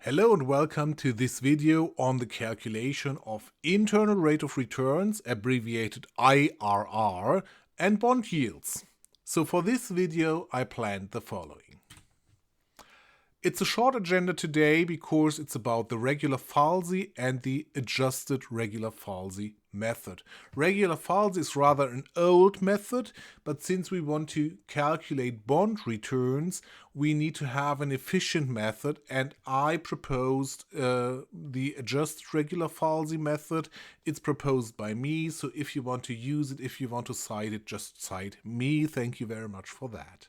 Hello and welcome to this video on the calculation of internal rate of returns, abbreviated IRR, and bond yields. So for this video I planned the following. It's a short agenda today because it's about the Regula Falsi and the adjusted Regula Falsi method. Regula Falsi is rather an old method, but since we want to calculate bond returns, we need to have an efficient method, and I proposed the adjusted Regula Falsi method. It's proposed by me, so if you want to use it, if you want to cite it, just cite me. Thank you very much for that.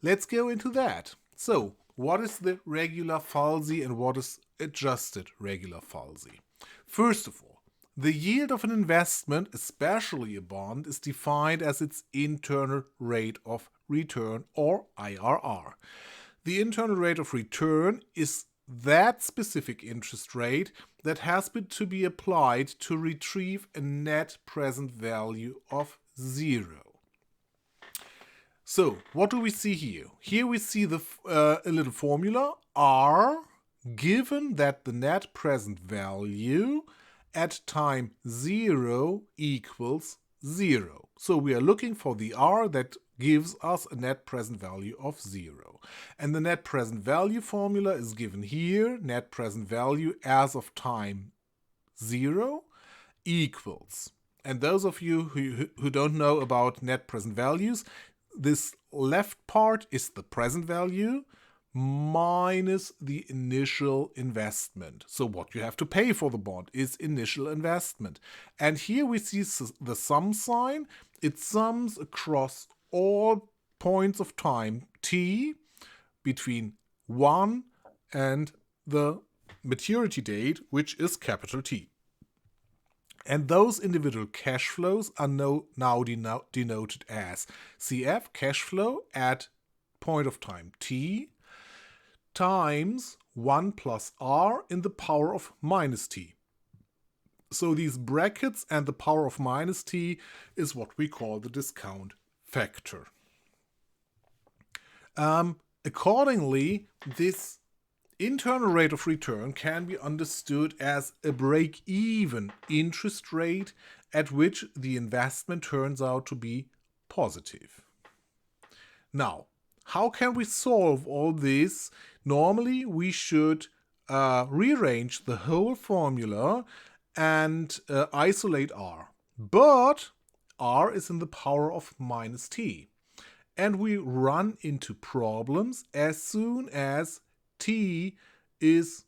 Let's go into that. So, what is the Regula Falsi and what is adjusted Regula Falsi? First of all, the yield of an investment, especially a bond, is defined as its internal rate of return, or IRR. The internal rate of return is that specific interest rate that has to be applied to retrieve a net present value of 0. So, what do we see here? Here we see a little formula, R, given that the net present value at time 0 equals 0. So we are looking for the R that gives us a net present value of 0. And the net present value formula is given here, net present value as of time 0 equals. And those of you who don't know about net present values, this left part is the present value minus the initial investment. So what you have to pay for the bond is initial investment. And here we see the sum sign. It sums across all points of time t between 1 and the maturity date, which is capital T. And those individual cash flows are now denoted as CF, cash flow at point of time t, times 1 plus R in the power of minus t. So these brackets and the power of minus t is what we call the discount factor. Accordingly, this internal rate of return can be understood as a break-even interest rate at which the investment turns out to be positive. Now, how can we solve all this? Normally, we should rearrange the whole formula and isolate R. But R is in the power of minus t. And we run into problems as soon as t is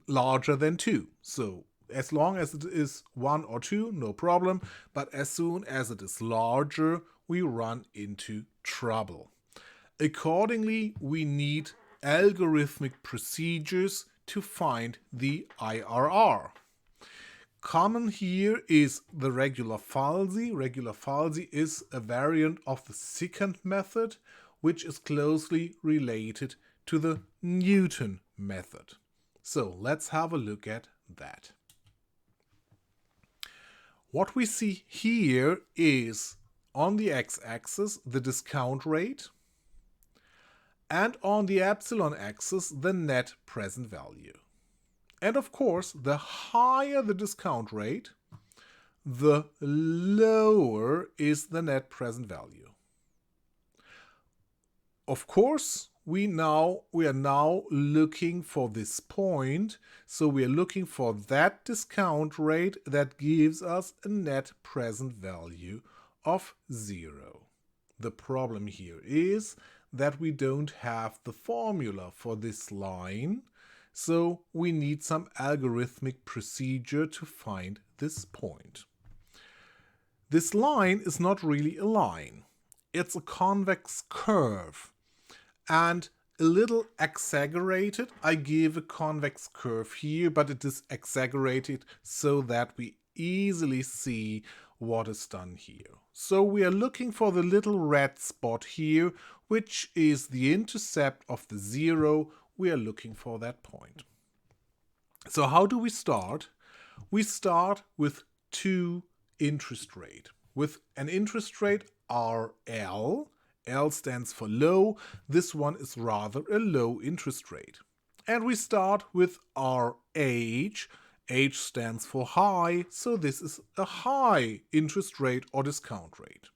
larger than 2. So as long as it is 1 or 2, no problem. But as soon as it is larger, we run into trouble. Accordingly, we need algorithmic procedures to find the IRR. Common here is the Regula Falsi. Regula Falsi is a variant of the second method, which is closely related to the Newton method. So let's have a look at that. What we see here is on the x-axis the discount rate, and on the epsilon axis the net present value. And of course, the higher the discount rate, the lower is the net present value. Of course, we are now looking for this point, so we are looking for that discount rate that gives us a net present value of 0. The problem here is that we don't have the formula for this line, so we need some algorithmic procedure to find this point. This line is not really a line. It's a convex curve. And a little exaggerated, I give a convex curve here, but it is exaggerated so that we easily see what is done here. So we are looking for the little red spot here, which is the intercept of the 0. We are looking for that point. So how do we start? We start with 2 interest rate. With an interest rate RL L stands for low. This one is rather a low interest rate. And we start with RH. H stands for high, so this is a high interest rate or discount rate.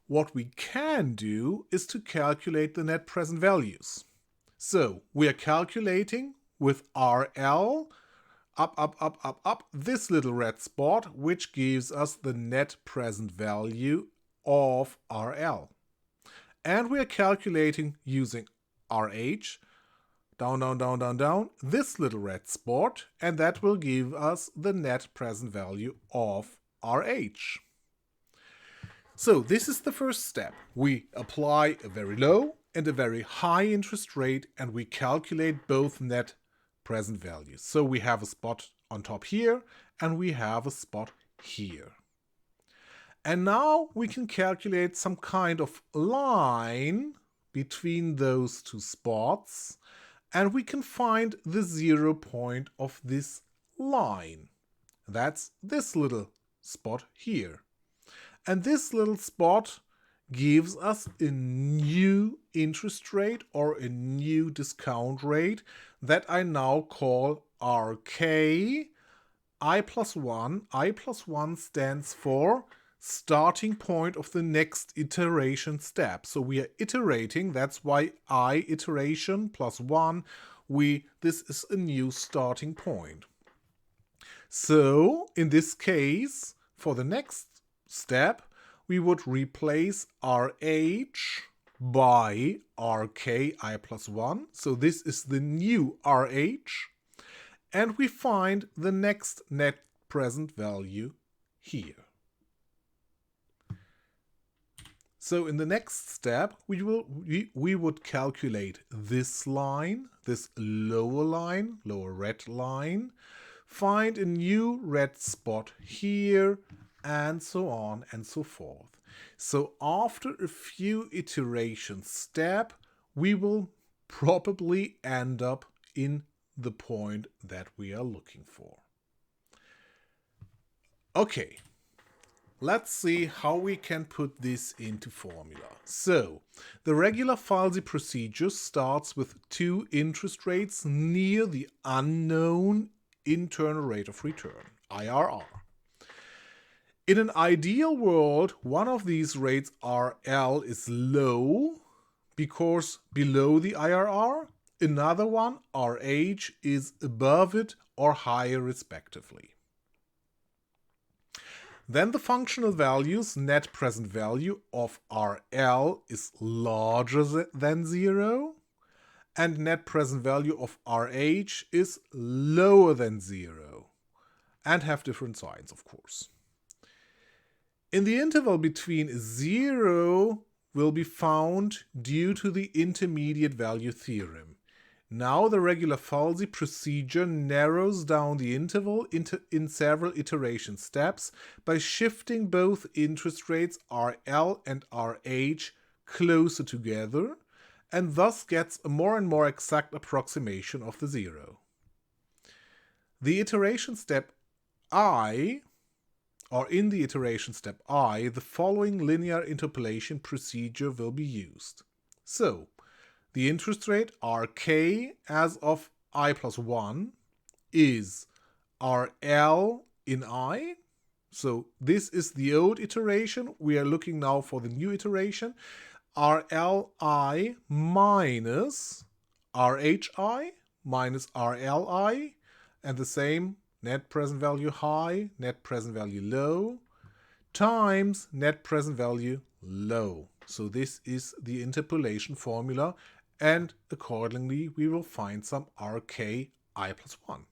What we can do is to calculate the net present values. So we are calculating with RL, up, this little red spot, which gives us the net present value of RL. And we are calculating using RH, down, this little red spot, and that will give us the net present value of RH. So this is the first step. We apply a very low and a very high interest rate, and we calculate both net present values. So we have a spot on top here, and we have a spot here. And now we can calculate some kind of line between those two spots, and we can find the 0 point of this line. That's this little spot here. And this little spot gives us a new interest rate or a new discount rate that I now call RK. I plus 1. I plus 1 stands for starting point of the next iteration step. So we are iterating, that's why I iteration plus 1, this is a new starting point. So in this case, for the next step, we would replace RH by RK I plus 1. So this is the new RH. And we find the next net present value here. So in the next step, we would calculate this line, this lower red line, find a new red spot here, and so on and so forth. So after a few iterations step, we will probably end up in the point that we are looking for. Okay. Let's see how we can put this into formula. So, the regular Falsi procedure starts with two interest rates near the unknown internal rate of return, IRR. In an ideal world, one of these rates, RL, is low because below the IRR. Another one, RH, is above it or higher respectively. Then the functional values, net present value of RL is larger than 0, and net present value of RH is lower than 0, and have different signs, of course. In the interval between 0 will be found due to the intermediate value theorem. Now the regular Falsi procedure narrows down the interval in several iteration steps by shifting both interest rates RL and RH closer together, and thus gets a more and more exact approximation of the 0. The iteration step I, or in the iteration step I, the following linear interpolation procedure will be used. So, the interest rate RK as of I plus 1 is RL in I. So this is the old iteration. We are looking now for the new iteration. RLI minus RHI minus RLI, and the same net present value high, net present value low, times net present value low. So this is the interpolation formula, and accordingly we will find some RK I plus 1.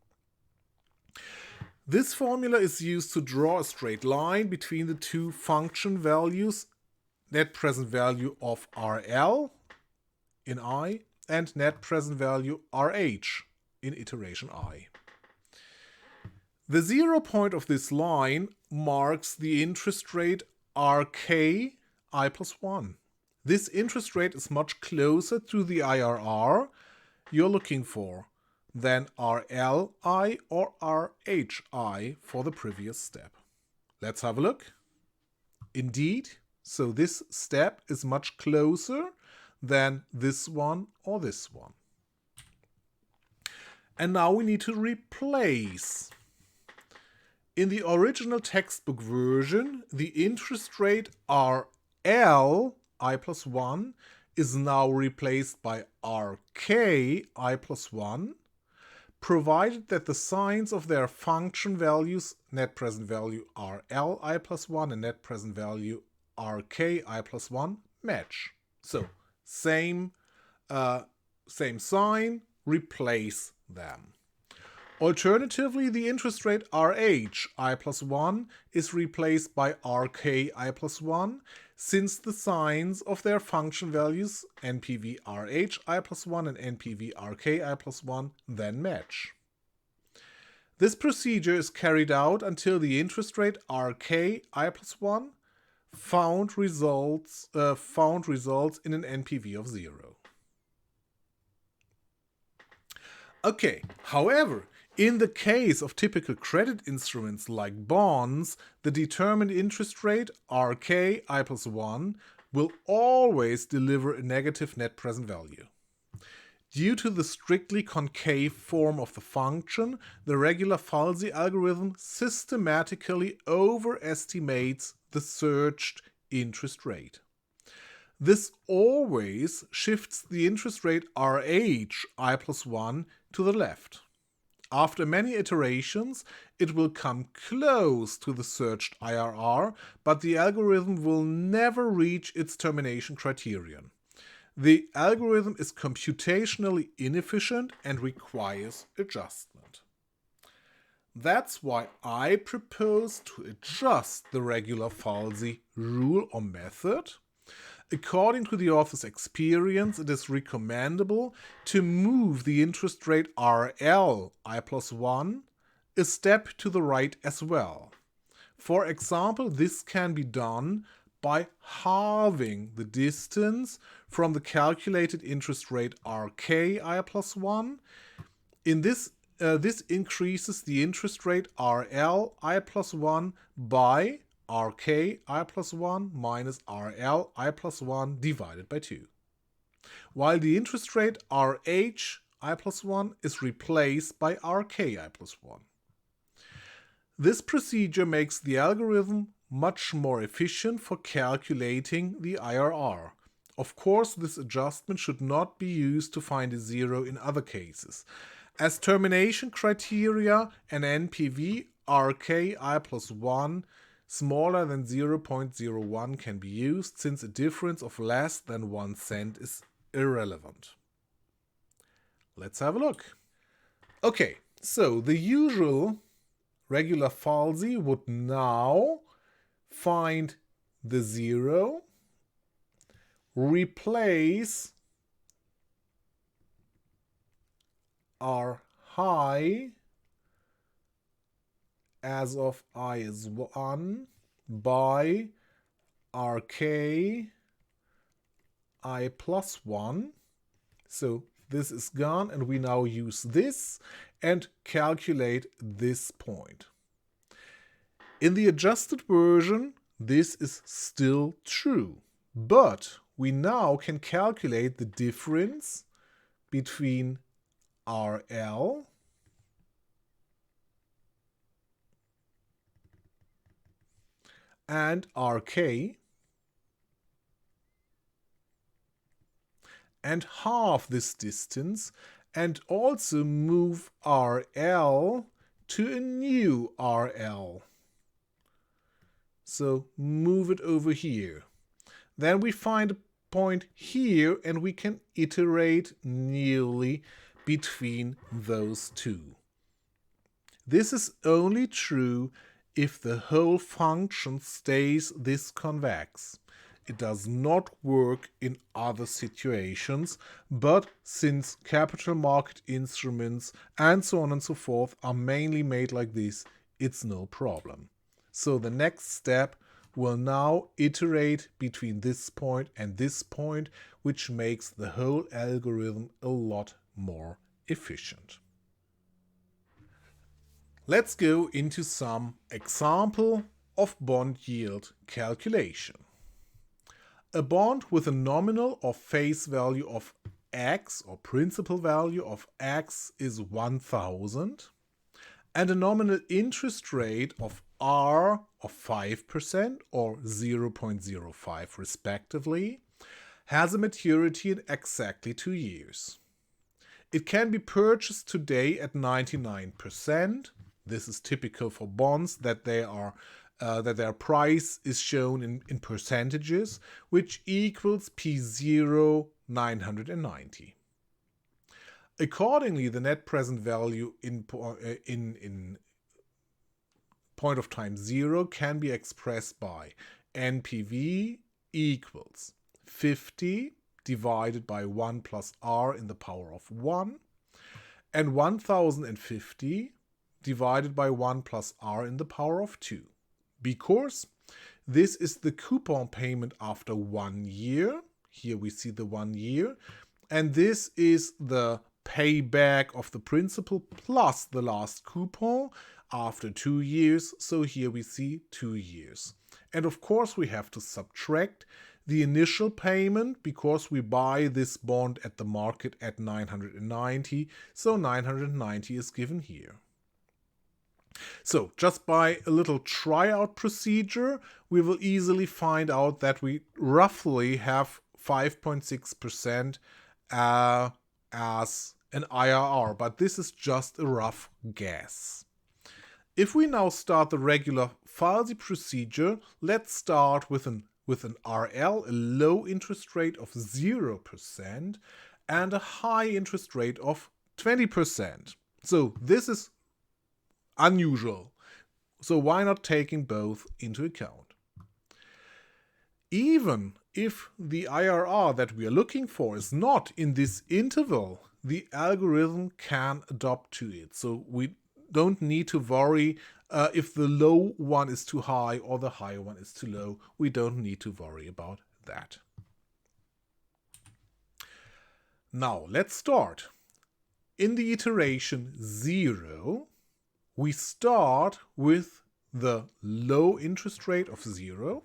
This formula is used to draw a straight line between the two function values, net present value of RL in I and net present value RH in iteration I. The 0 point of this line marks the interest rate RK I plus 1. This interest rate is much closer to the IRR you're looking for than RLI or RHI for the previous step. Let's have a look. Indeed, So this step is much closer than this one or this one. And now we need to replace. In the original textbook version, the interest rate RL, I plus 1, is now replaced by RK, I plus 1, provided that the signs of their function values, net present value RL, I plus 1, and net present value RK, I plus 1, match. So, same sign, replace them. Alternatively, the interest rate RH, I plus 1, is replaced by RK, I plus 1, since the signs of their function values NPV RH, I plus 1 and NPV RK, I plus 1 then match. This procedure is carried out until the interest rate RK, I plus 1 found results in an NPV of 0. Okay, however, in the case of typical credit instruments like bonds, the determined interest rate, RK, I plus 1, will always deliver a negative net present value. Due to the strictly concave form of the function, the Regula Falsi algorithm systematically overestimates the searched interest rate. This always shifts the interest rate RH, I plus 1, to the left. After many iterations, it will come close to the searched IRR, but the algorithm will never reach its termination criterion. The algorithm is computationally inefficient and requires adjustment. That's why I propose to adjust the Regula Falsi rule or method. According to the author's experience, it is recommendable to move the interest rate RL, I plus 1, a step to the right as well. For example, this can be done by halving the distance from the calculated interest rate RK, I plus 1. In this increases the interest rate RL, I plus 1 by RK, I plus 1 minus RL, I plus 1 divided by 2. While the interest rate RH, I plus 1 is replaced by RK, I plus 1. This procedure makes the algorithm much more efficient for calculating the IRR. Of course, this adjustment should not be used to find a 0 in other cases. As termination criteria, an NPV RK, I plus 1 smaller than 0.01 can be used, since a difference of less than 1 cent is irrelevant. Let's have a look. Okay, so the usual Regula Falsi would now find the 0, replace R high as of I is 1 by RK I plus 1. So this is gone, and we now use this and calculate this point. In the adjusted version, this is still true, but we now can calculate the difference between RL and RK and halve this distance, and also move RL to a new RL. So move it over here. Then we find a point here, and we can iterate nearly between those two. This is only true if the whole function stays this convex. It does not work in other situations, but since capital market instruments and so on and so forth are mainly made like this, it's no problem. So the next step will now iterate between this point and this point, which makes the whole algorithm a lot more efficient. Let's go into some example of bond yield calculation. A bond with a nominal or face value of x or principal value of x is 1000 and a nominal interest rate of R of 5% or 0.05 respectively has a maturity in exactly 2 years. It can be purchased today at 99%. This is typical for bonds that that their price is shown in percentages, which equals P0 990. Accordingly, the net present value in point of time 0 can be expressed by NPV equals 50 divided by 1 plus R in the power of 1 and 1050 divided by 1 plus R in the power of 2. Because this is the coupon payment after 1 year. Here we see the 1 year. And this is the payback of the principal plus the last coupon after 2 years. So here we see 2 years. And of course we have to subtract the initial payment because we buy this bond at the market at 990. So 990 is given here. So just by a little tryout procedure, we will easily find out that we roughly have 5.6% as an IRR, but this is just a rough guess. If we now start the Regula Falsi procedure, let's start with an RL, a low interest rate of 0% and a high interest rate of 20%. So this is unusual. So why not taking both into account? Even if the IRR that we are looking for is not in this interval, the algorithm can adapt to it. So we don't need to worry if the low one is too high or the high one is too low. We don't need to worry about that. Now let's start. In the iteration 0, we start with the low interest rate of 0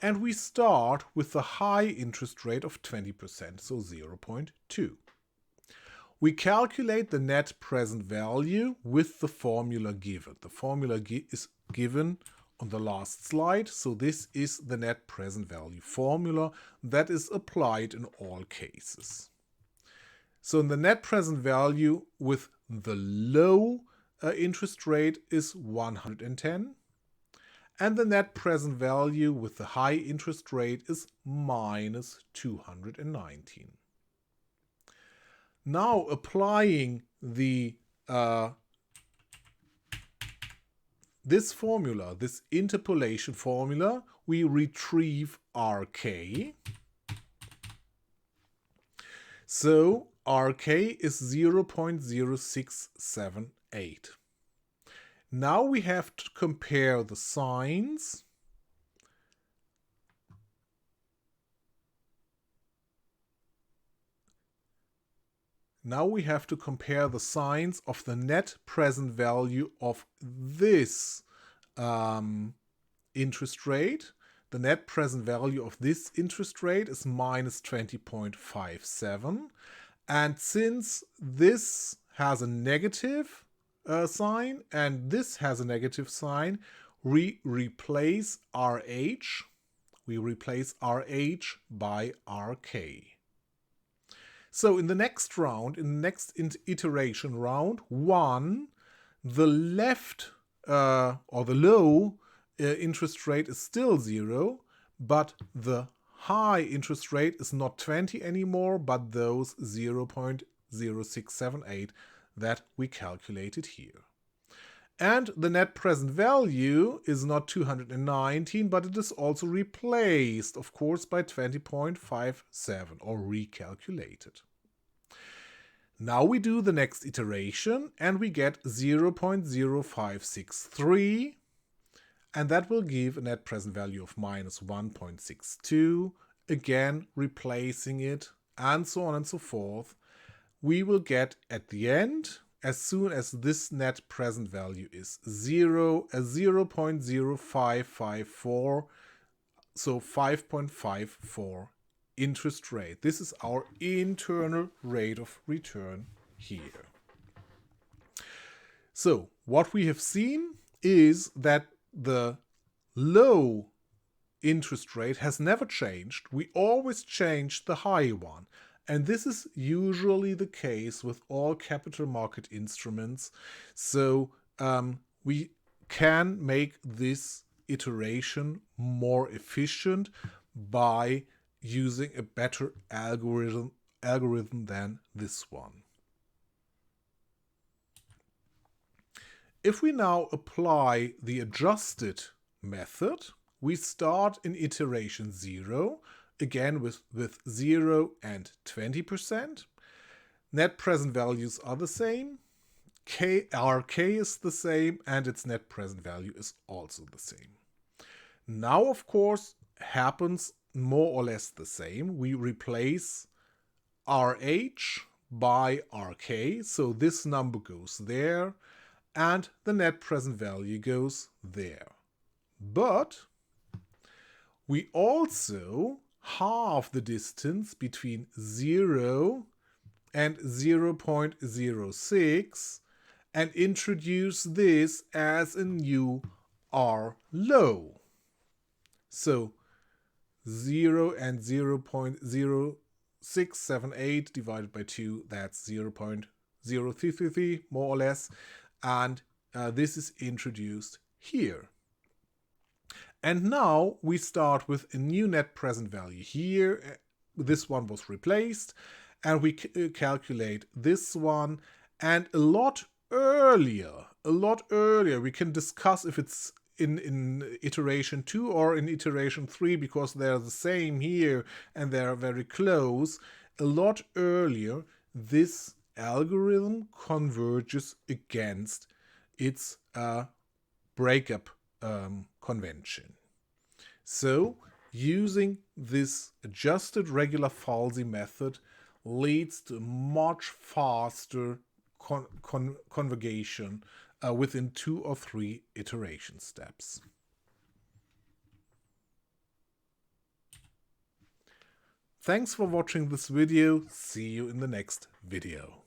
and we start with the high interest rate of 20%, so 0.2. We calculate the net present value with the formula given. The formula is given on the last slide, so this is the net present value formula that is applied in all cases. So the net present value with the low interest rate is 110 and the net present value with the high interest rate is minus 219. Now applying the this formula, this interpolation formula, we retrieve RK. So RK is 0.0678. Now we have to compare the signs. Now we have to compare the signs of the net present value of this interest rate. The net present value of this interest rate is minus 20.57. And since this has a negative sign and this has a negative sign, we replace RH. We replace RH by RK. So in the next round, in the next iteration round 1, the left or the low interest rate is still 0, but the high interest rate is not 20 anymore, but those 0.0678 that we calculated here. And the net present value is not 219, but it is also replaced, of course, by 20.57 or recalculated. Now we do the next iteration and we get 0.0563, and that will give a net present value of minus 1.62, again replacing it, and so on and so forth. We will get at the end, as soon as this net present value is 0, a 0.0554 so 5.54 interest rate. This is our internal rate of return here. So what we have seen is that the low interest rate has never changed. We always change the high one. And this is usually the case with all capital market instruments. So we can make this iteration more efficient by using a better algorithm than this one. If we now apply the adjusted method, we start in iteration 0, again with 0 and 20%. Net present values are the same. RK is the same, and its net present value is also the same. Now, of course, happens more or less the same. We replace RH by RK, so this number goes there, and the net present value goes there. But we also halve the distance between 0 and 0.06 and introduce this as a new R low. So 0 and 0.0678 divided by 2, that's 0.0333 more or less. And this is introduced here. And now we start with a new net present value here. This one was replaced, and we calculate this one. And a lot earlier, we can discuss if it's in iteration 2 or in iteration 3, because they're the same here and they're very close. A lot earlier, this algorithm converges against its breakup convention. So using this adjusted Regula Falsi method leads to much faster convergation within 2 or 3 iteration steps. Thanks for watching this video. See you in the next video.